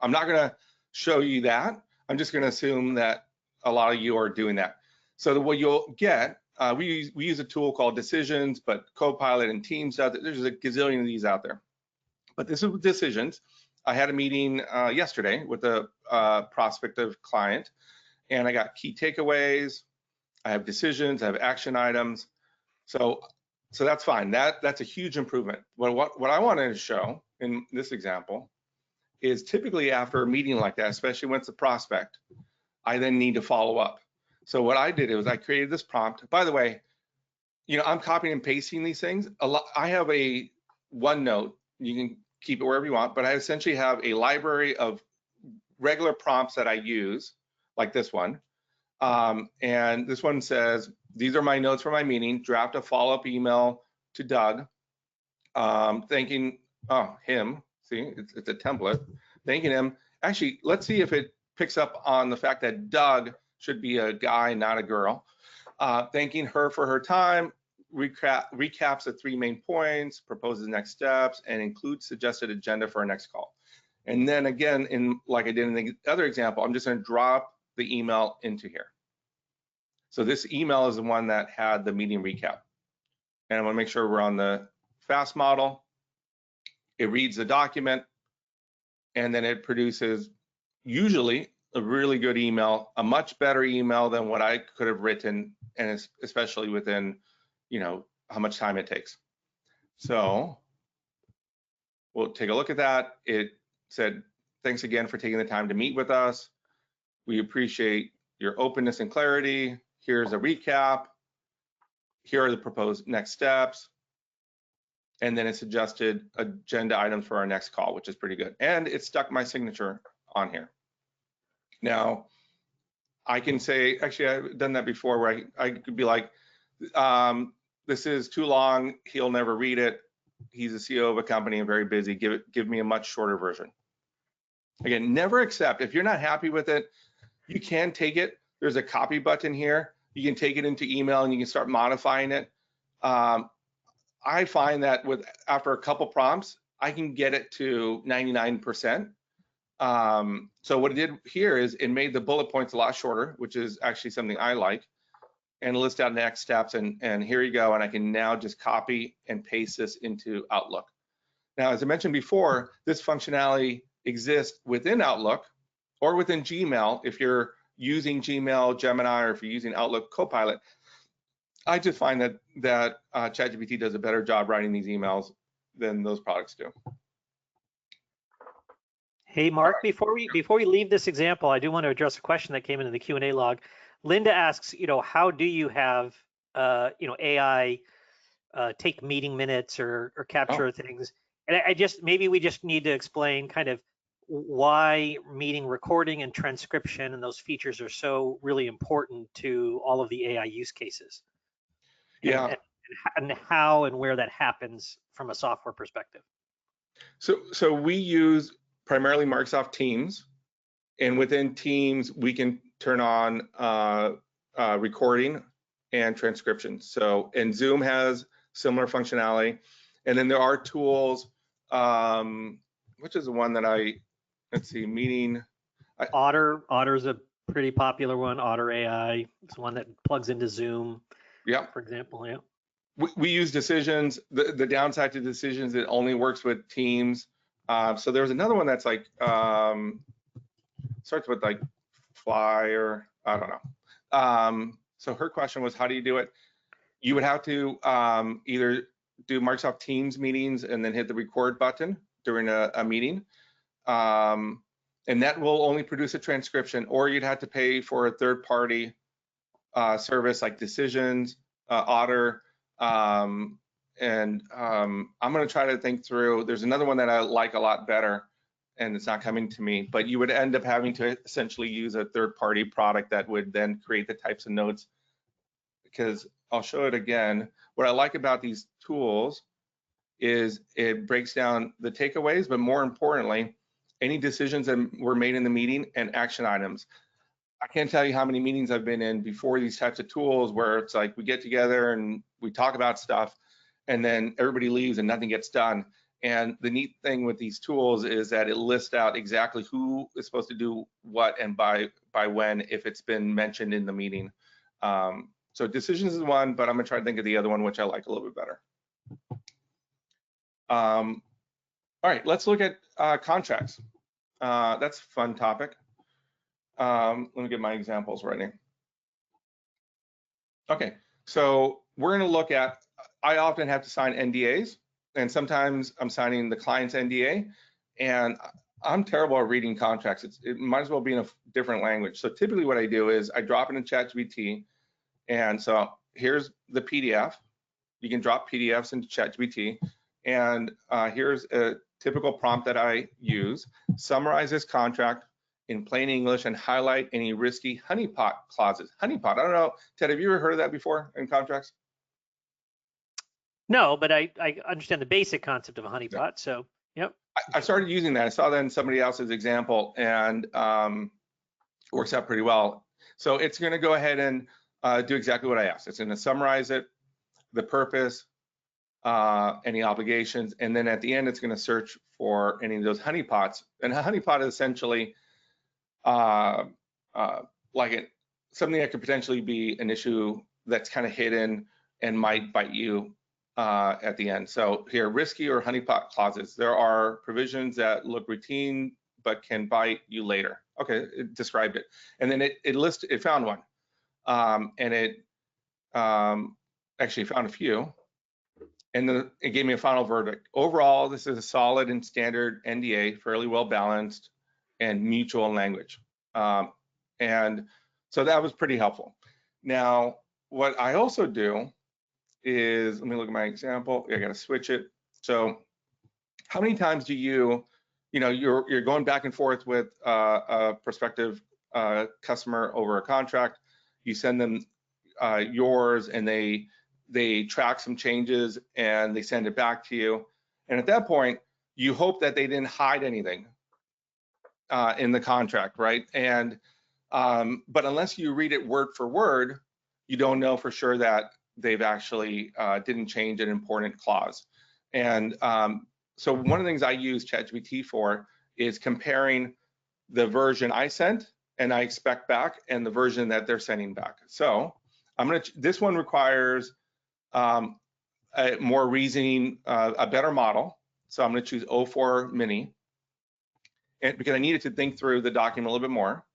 I'm not going to show you that. I'm just going to assume that a lot of you are doing that. So what you'll get, we use a tool called Decisions, but Copilot and Teams does it. There's a gazillion of these out there. But this is with Decisions. I had a meeting yesterday with a prospective client, and I got key takeaways. I have decisions. I have action items. So that's fine. That's a huge improvement. But what I wanted to show in this example is typically after a meeting like that, especially when it's a prospect, I then need to follow up. So what I did was I created this prompt. By the way, I'm copying and pasting these things. I have a OneNote. You can keep it wherever you want, but I essentially have a library of regular prompts that I use, like this one. And this one says, these are my notes for my meeting. Draft a follow-up email to Doug, thanking him. See, it's a template. Thanking him. Actually, let's see if it picks up on the fact that Doug should be a guy, not a girl. Thanking her for her time. Recaps the 3 main points, proposes next steps, and includes suggested agenda for our next call. And then again, like I did in the other example, I'm just going to drop the email into here. So this email is the one that had the meeting recap. And I want to make sure we're on the fast model. It reads the document, and then it produces usually a really good email, a much better email than what I could have written, and especially within, how much time it takes. So we'll take a look at that. It said, thanks again for taking the time to meet with us. We appreciate your openness and clarity. Here's a recap. Here are the proposed next steps. And then it suggested agenda items for our next call, which is pretty good. And it stuck my signature on here. Now, I can say, actually, I've done that before where I could be like, this is too long. He'll never read it. He's a CEO of a company and very busy. Give me a much shorter version. Again, never accept. If you're not happy with it, you can take it. There's a copy button here. You can take it into email and you can start modifying it. I find that after a couple prompts, I can get it to 99%. So what it did here is it made the bullet points a lot shorter, which is actually something I like, and list out next steps. And here you go. And I can now just copy and paste this into Outlook. Now, as I mentioned before, this functionality exists within Outlook or within Gmail if you're using Gmail, Gemini, or if you're using Outlook Copilot. I just find that ChatGPT does a better job writing these emails than those products do. Hey, Mark, before we leave this example, I do want to address a question that came into the Q&A log. Linda asks, how do you have, AI take meeting minutes or capture things? And maybe we just need to explain kind of why meeting recording and transcription and those features are so really important to all of the AI use cases. Yeah. And how and where that happens from a software perspective. So we use primarily Microsoft Teams, and within Teams we can turn on recording and transcription. So, and Zoom has similar functionality, and then there are tools. Which is the one that let's see, meeting. Otter's a pretty popular one. Otter AI. It's one that plugs into Zoom. Yeah. For example, yeah. We use Decisions. The downside to Decisions, it only works with Teams. So there's another one that's like starts with like Fly, or I don't know. So her question was, how do you do it? You would have to either do Microsoft Teams meetings and then hit the record button during a meeting, and that will only produce a transcription, or you'd have to pay for a third-party service like Decisions, Otter. I'm going to try to think through. There's another one that I like a lot better, and it's not coming to me, but you would end up having to essentially use a third-party product that would then create the types of notes. Because I'll show it again. What I like about these tools is it breaks down the takeaways, but more importantly, any decisions that were made in the meeting and action items. I can't tell you how many meetings I've been in before these types of tools where it's like we get together and we talk about stuff and then everybody leaves and nothing gets done. And the neat thing with these tools is that it lists out exactly who is supposed to do what and by when, if it's been mentioned in the meeting. So Decisions is one, but I'm gonna try to think of the other one, which I like a little bit better. All right, let's look at contracts. That's a fun topic. Let me get my examples ready. Okay, so we're gonna look at, I often have to sign NDAs, and sometimes I'm signing the client's NDA, and I'm terrible at reading contracts. It might as well be in a different language. So typically what I do is I drop it in ChatGPT, and so here's the PDF. You can drop PDFs into ChatGPT, and here's a typical prompt that I use. Summarize this contract in plain English and highlight any risky honeypot clauses. Honeypot, I don't know, Ted, have you ever heard of that before in contracts? No, but I understand the basic concept of a honeypot, Yeah. so yep. I started using that. I saw that in somebody else's example, and works out pretty well. So it's gonna go ahead and do exactly what I asked. It's gonna summarize it, the purpose, any obligations, and then at the end, it's gonna search for any of those honeypots. And a honeypot is essentially something that could potentially be an issue that's kind of hidden and might bite you at the end. So here, risky or honeypot clauses. There are provisions that look routine but can bite you later. Okay, it described it, and then it found one, and it actually found a few, and then it gave me a final verdict. Overall, this is a solid and standard NDA, fairly well balanced and mutual in language. And so that was pretty helpful. Now, what I also do is, let me look at my example. I got to switch it. So how many times do you're going back and forth with a prospective customer over a contract, you send them yours, and they track some changes and they send it back to you. And at that point, you hope that they didn't hide anything in the contract, right? And but unless you read it word for word, you don't know for sure that they've actually didn't change an important clause. And so one of the things I use ChatGPT for is comparing the version I sent and I expect back and the version that they're sending back. So this one requires a more reasoning, a better model. So I'm going to choose O4 Mini, and because I needed to think through the document a little bit more.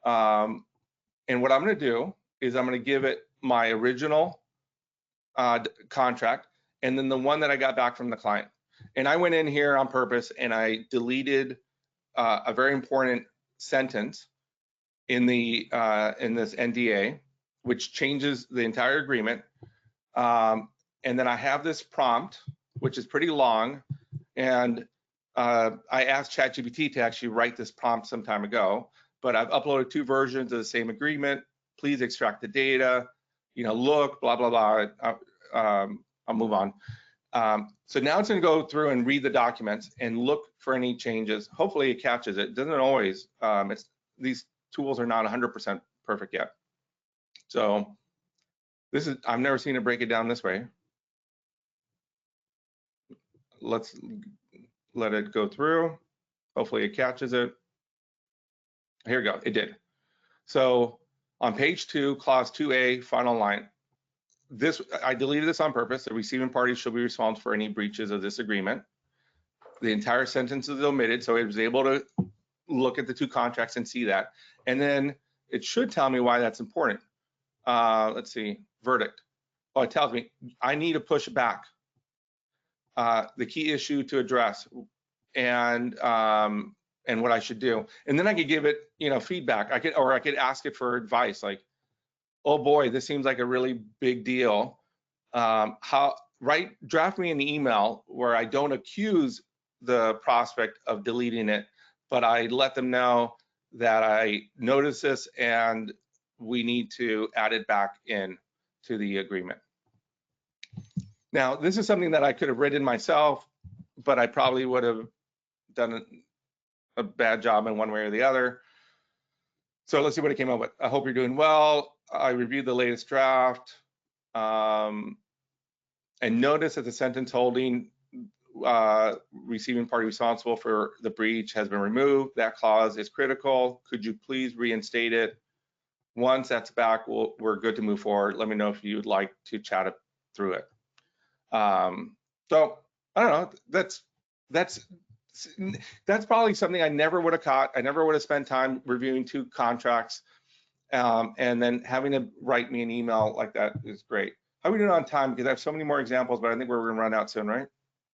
And what I'm going to do is I'm going to give it my original contract, and then the one that I got back from the client. And I went in here on purpose and I deleted a very important sentence in the in this NDA, which changes the entire agreement. And then I have this prompt, which is pretty long, and I asked ChatGPT to actually write this prompt some time ago, but I've uploaded 2 versions of the same agreement. Please extract the data, look, blah, blah, blah. I'll move on. So now it's going to go through and read the documents and look for any changes. Hopefully it catches it. It doesn't always. These tools are not 100% perfect yet. So this is, I've never seen it break it down this way. Let's let it go through. Hopefully it catches it. Here we go, it did. So on page 2, clause 2A, final line, this, I deleted this on purpose. The receiving party shall be responsible for any breaches of this agreement. The entire sentence is omitted, so it was able to look at the 2 contracts and see that. And then it should tell me why that's important. Let's see, verdict. Oh, it tells me I need to push back the key issue to address and what I should do. And then I could give it, feedback. I could ask it for advice, like, oh boy, this seems like a really big deal. Draft me an email where I don't accuse the prospect of deleting it, but I let them know that I noticed this and we need to add it back in to the agreement. Now, this is something that I could have written myself, but I probably would have done a bad job in one way or the other. So let's see what it came up with. I hope you're doing well. I reviewed the latest draft and notice that the sentence holding receiving party responsible for the breach has been removed. That clause is critical. Could you please reinstate it? Once that's back, we're good to move forward. Let me know if you'd like to chat it through it. So I don't know. That's probably something I never would have caught. I never would have spent time reviewing 2 contracts, and then having to write me an email like that is great. How are we doing on time? Because I have so many more examples, but I think we're going to run out soon, right?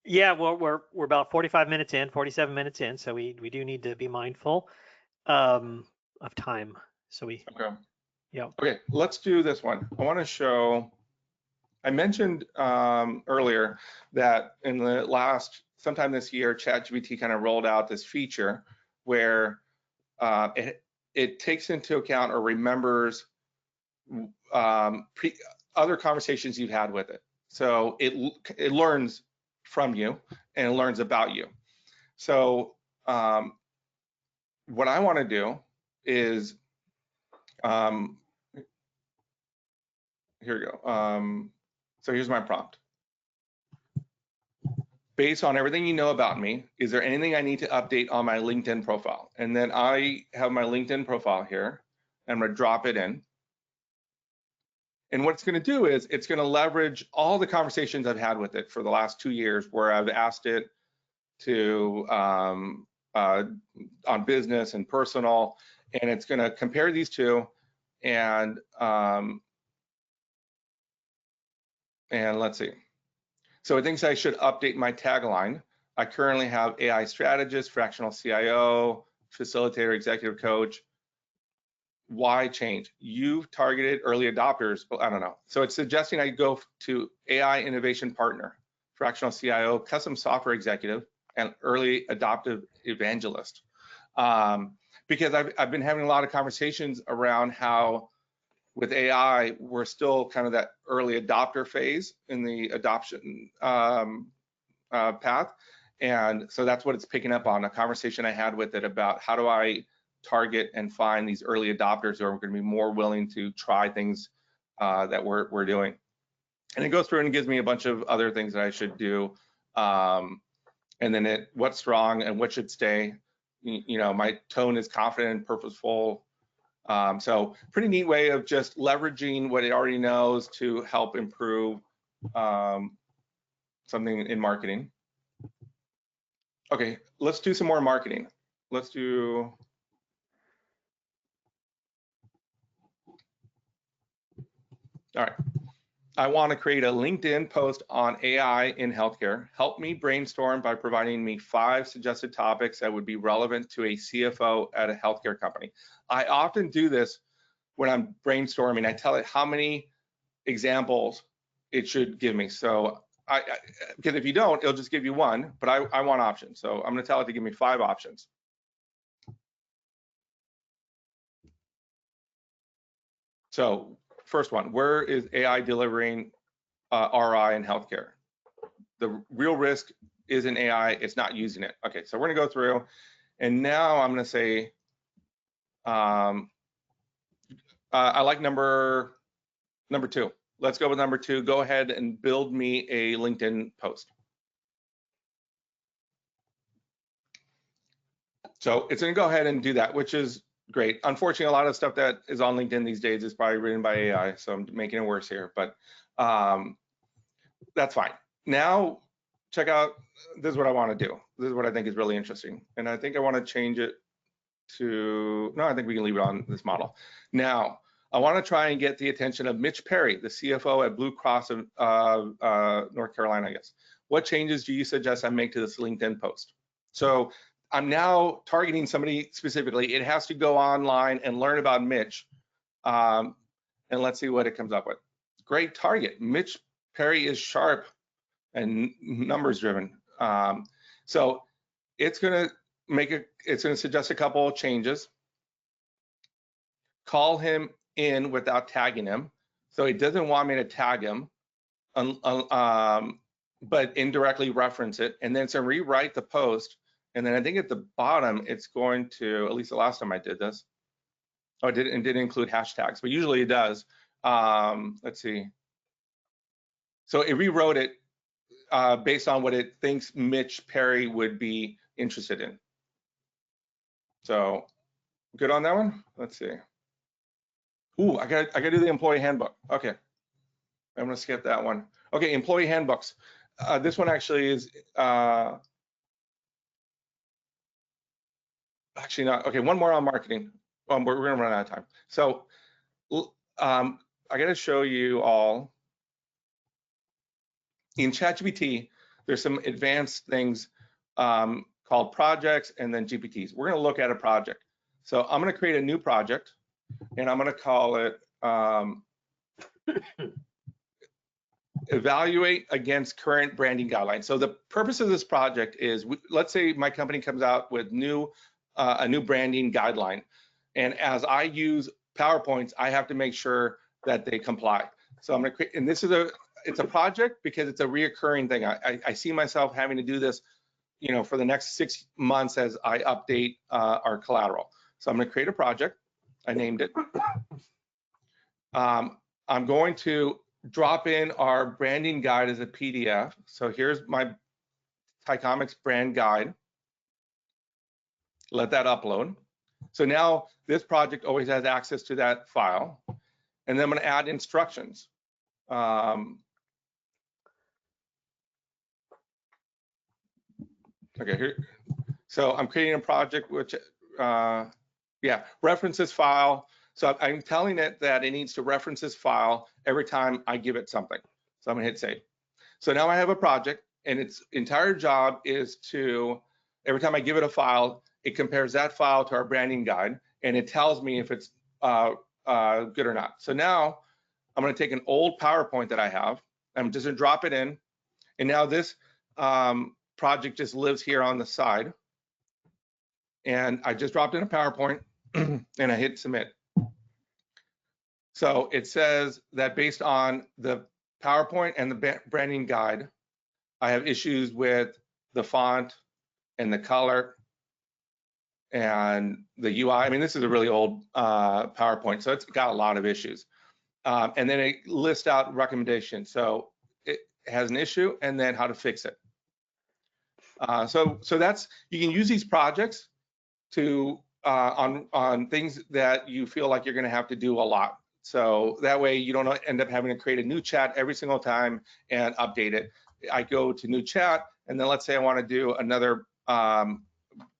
Yeah, well, we're about 45 minutes in, 47 minutes in, so we do need to be mindful of time. So we. Okay. Yeah. Okay, let's do this one. I want to show. I mentioned earlier that in the sometime this year, ChatGPT kind of rolled out this feature where it takes into account or remembers other conversations you've had with it. So it learns from you and it learns about you. So what I want to do is, here we go. So here's my prompt. Based on everything you know about me, is there anything I need to update on my LinkedIn profile? And then I have my LinkedIn profile here. I'm going to drop it in. And what it's going to do is it's going to leverage all the conversations I've had with it for the last 2 years where I've asked it to on business and personal, and it's going to compare these 2 and let's see. So it thinks I should update my tagline. I currently have AI strategist, fractional CIO, facilitator, executive coach. Why change? You've targeted early adopters, but I don't know. So it's suggesting I go to AI innovation partner, fractional CIO, custom software executive, and early adoptive evangelist. Because I've been having a lot of conversations around how with AI, we're still kind of that early adopter phase in the adoption path. And so that's what it's picking up on, a conversation I had with it about how do I target and find these early adopters who are going to be more willing to try things that we're doing. And it goes through and gives me a bunch of other things that I should do. And then what's strong and what should stay. My tone is confident and purposeful. So pretty neat way of just leveraging what it already knows to help improve something in marketing. Okay, let's do some more marketing. Let's do. All right. I want to create a LinkedIn post on AI in healthcare. Help me brainstorm by providing me 5 suggested topics that would be relevant to a CFO at a healthcare company. I often do this when I'm brainstorming. I tell it how many examples it should give me. So because if you don't, it'll just give you 1, but I want options. So I'm going to tell it to give me 5 options. So first one, where is AI delivering RI in healthcare? The real risk isn't AI, it's not using it. Okay, so we're gonna go through, and now I'm gonna say, I like number 2. Let's go with number 2. Go ahead and build me a LinkedIn post. So it's gonna go ahead and do that, which is great. Unfortunately, a lot of stuff that is on LinkedIn these days is probably written by AI, so I'm making it worse here, but that's fine. Now, check out, this is what I want to do. This is what I think is really interesting. And I think I want to change it to, no, I think we can leave it on this model. Now, I want to try and get the attention of Mitch Perry, the CFO at Blue Cross of North Carolina, I guess. What changes do you suggest I make to this LinkedIn post? So I'm now targeting somebody specifically. It has to go online and learn about Mitch. And let's see what it comes up with. Great target. Mitch Perry is sharp and numbers driven. So it's gonna suggest a couple of changes. Call him in without tagging him. So he doesn't want me to tag him, but indirectly reference it. And then it's gonna rewrite the post. And then I think at the bottom, it's going to, at least the last time I did this, oh, it didn't include hashtags, but usually it does. Let's see. So it rewrote it based on what it thinks Mitch Perry would be interested in. So good on that one. Let's see. Ooh, I got to do the employee handbook. Okay, I'm gonna skip that one. Okay, employee handbooks. This one actually is actually not. Okay, one more on marketing. We're gonna run out of time. So I got to show you all. In ChatGPT, there's some advanced things called projects and then GPTs. We're going to look at a project. So I'm going to create a new project, and I'm going to call it evaluate against current branding guidelines. So the purpose of this project is, let's say my company comes out with a new branding guideline, and as I use PowerPoints, I have to make sure that they comply. So I'm going to create, and this is it's a project because it's a reoccurring thing. I see myself having to do this, for the next 6 months as I update our collateral. So I'm going to create a project. I named it. I'm going to drop in our branding guide as a PDF. So here's my Ticomix brand guide. Let that upload. So now this project always has access to that file. And then I'm going to add instructions. Okay, here. So I'm creating a project which, reference this file. So I'm telling it that it needs to reference this file every time I give it something. So I'm gonna hit save. So now I have a project, and its entire job is to, every time I give it a file, it compares that file to our branding guide, and it tells me if it's good or not. So now I'm gonna take an old PowerPoint that I have. I'm just gonna drop it in, and now this project just lives here on the side. And I just dropped in a PowerPoint and I hit submit. So it says that based on the PowerPoint and the branding guide, I have issues with the font and the color and the UI. I mean, this is a really old PowerPoint, so it's got a lot of issues. And then it lists out recommendations. So it has an issue and then how to fix it. So that's, you can use these projects to on things that you feel like you're going to have to do a lot. So that way you don't end up having to create a new chat every single time and update it. I go to new chat, and then let's say I want to do another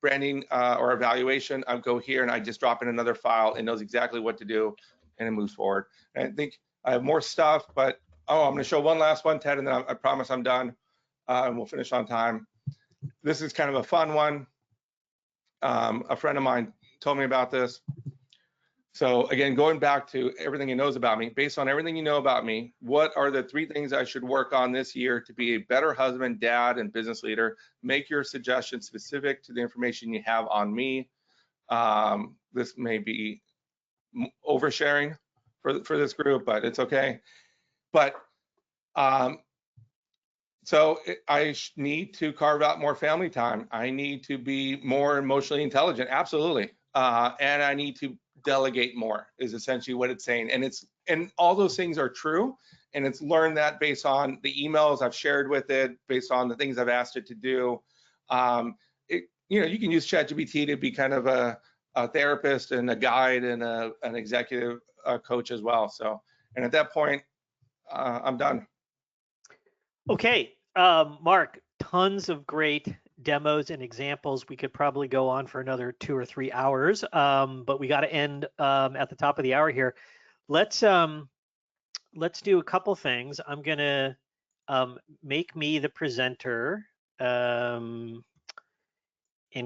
branding or evaluation. I go here and I just drop in another file. It knows exactly what to do, and it moves forward. And I think I have more stuff, but Oh, I'm going to show one last one, Ted, and then I promise I'm done, and we'll finish on time. This is kind of a fun one. A friend of mine told me about this. So again, going back to everything he knows about me, based on everything you know about me, what are the 3 things I should work on this year to be a better husband, dad, and business leader? Make your suggestions specific to the information you have on me. This may be oversharing for this group, but it's okay. But so I need to carve out more family time. I need to be more emotionally intelligent, absolutely. And I need to delegate more is essentially what it's saying. And all those things are true. And it's learned that based on the emails I've shared with it, based on the things I've asked it to do. You can use ChatGPT to be kind of a therapist and a guide and an executive coach as well. So, and at that point, I'm done. Okay, Mark, tons of great demos and examples. We could probably go on for another 2 or 3 hours, but we got to end at the top of the hour here. Let's do a couple things. I'm gonna make me the presenter and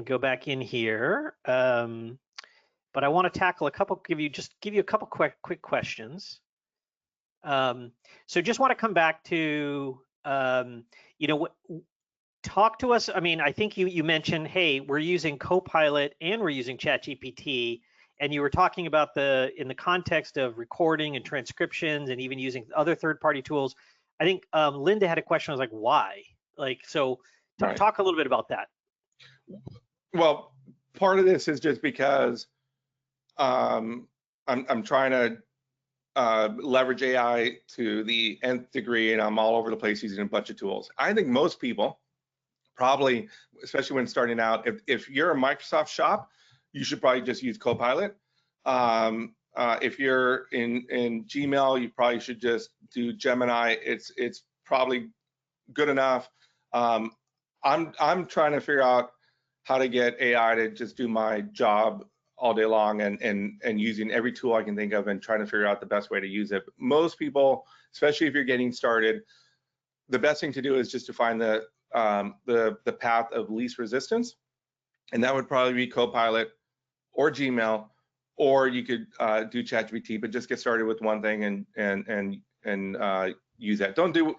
go back in here. But I want to tackle a couple. Give you a couple quick questions. So just want to come back to talk to us. I mean, I think you mentioned, hey, we're using Copilot and we're using ChatGPT, and you were talking about in the context of recording and transcriptions and even using other third-party tools. I think Linda had a question. I was like, why? So Right. Talk a little bit about that. Well, part of this is just because I'm trying to leverage AI to the nth degree, and I'm all over the place using a bunch of tools. I think most people probably, especially when starting out, if you're a Microsoft shop, you should probably just use Copilot. If you're in Gmail, you probably should just do Gemini. It's probably good enough. I'm trying to figure out how to get AI to just do my job all day long and using every tool I can think of and trying to figure out the best way to use it. But most people, especially if you're getting started, the best thing to do is just to find the path of least resistance, and that would probably be Copilot or Gmail, or you could do ChatGPT, but just get started with one thing and use that. Don't do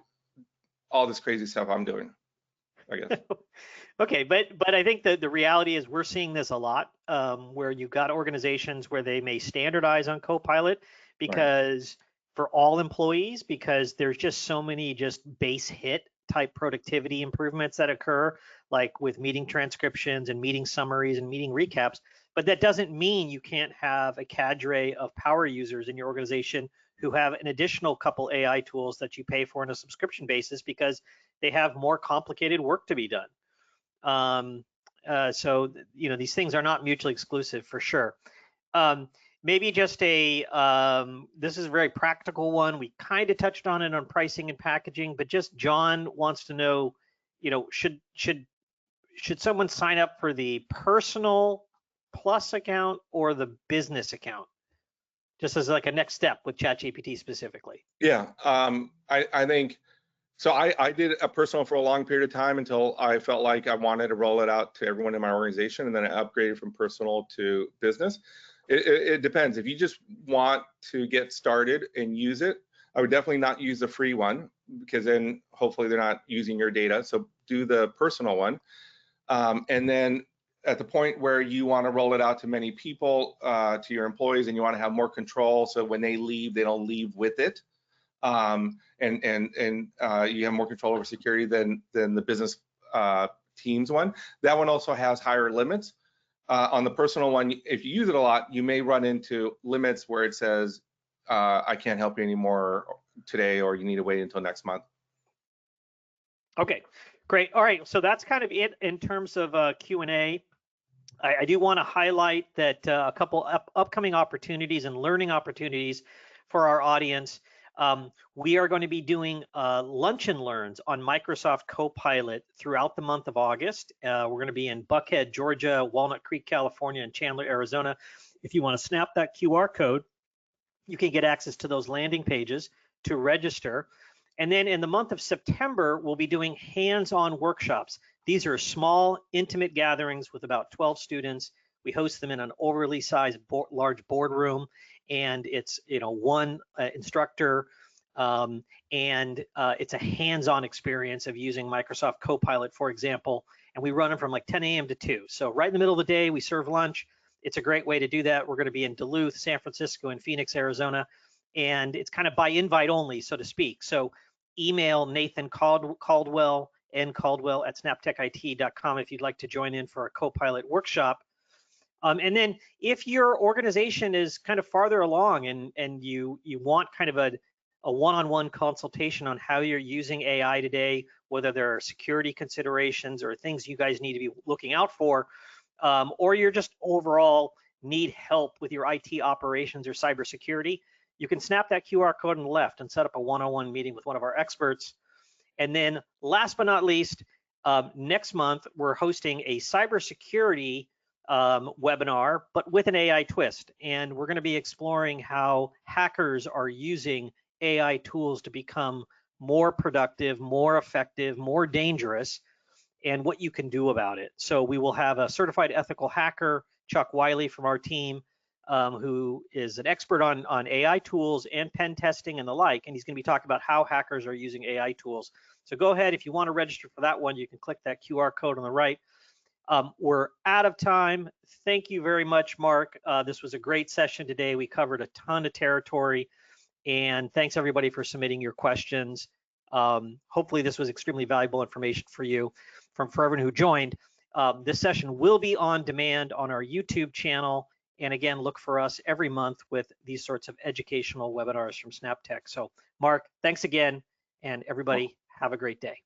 all this crazy stuff I'm doing, I guess. Okay, but I think that the reality is we're seeing this a lot, where you've got organizations where they may standardize on Copilot because for all employees, because there's just so many just base hit type productivity improvements that occur, like with meeting transcriptions and meeting summaries and meeting recaps. But that doesn't mean you can't have a cadre of power users in your organization who have an additional couple AI tools that you pay for on a subscription basis because they have more complicated work to be done. So these things are not mutually exclusive for sure. Maybe just this is a very practical one. We kind of touched on it on pricing and packaging, but just John wants to know, should someone sign up for the personal plus account or the business account? Just as like a next step with ChatGPT specifically. Yeah, I think. So I did a personal for a long period of time until I felt like I wanted to roll it out to everyone in my organization, and then I upgraded from personal to business. It depends. If you just want to get started and use it, I would definitely not use the free one because then hopefully they're not using your data. So do the personal one. And then at the point where you want to roll it out to many people, to your employees, and you want to have more control so when they leave, they don't leave with it. And you have more control over security than the business teams one. That one also has higher limits. On the personal one, if you use it a lot, you may run into limits where it says, I can't help you anymore today, or you need to wait until next month. Okay, great. All right, so that's kind of it in terms of Q&A. I do want to highlight that a couple upcoming opportunities and learning opportunities for our audience. We are going to be doing lunch and learns on Microsoft Copilot throughout the month of August. We're going to be in Buckhead, Georgia, Walnut Creek, California, and Chandler, Arizona. If you want to snap that QR code, you can get access to those landing pages to register. And then in the month of September, we'll be doing hands-on workshops. These are small, intimate gatherings with about 12 students. We host them in an overly sized large boardroom, and it's one instructor, and it's a hands-on experience of using Microsoft Copilot, for example. And we run them from like 10 a.m. to 2. So right in the middle of the day, we serve lunch. It's a great way to do that. We're going to be in Duluth, San Francisco, and Phoenix, Arizona. And it's kind of by invite only, so to speak. So email Nathan Caldwell, ncaldwell@snaptechit.com if you'd like to join in for a Copilot workshop. And then if your organization is kind of farther along and you want kind of a one-on-one consultation on how you're using AI today, whether there are security considerations or things you guys need to be looking out for, or you're just overall need help with your IT operations or cybersecurity, you can snap that QR code on the left and set up a one-on-one meeting with one of our experts. And then last but not least, next month, we're hosting a cybersecurity webinar, but with an AI twist. And we're going to be exploring how hackers are using AI tools to become more productive, more effective, more dangerous, and what you can do about it. So we will have a certified ethical hacker, Chuck Wiley from our team, who is an expert on AI tools and pen testing and the like, and he's going to be talking about how hackers are using AI tools. So go ahead, if you want to register for that one, you can click that QR code on the right. We're out of time. Thank you very much, Mark. This was a great session today. We covered a ton of territory, and thanks everybody for submitting your questions. Hopefully this was extremely valuable information for you for everyone who joined. This session will be on demand on our YouTube channel. And again, look for us every month with these sorts of educational webinars from SnapTech. So Mark, thanks again, and everybody have a great day.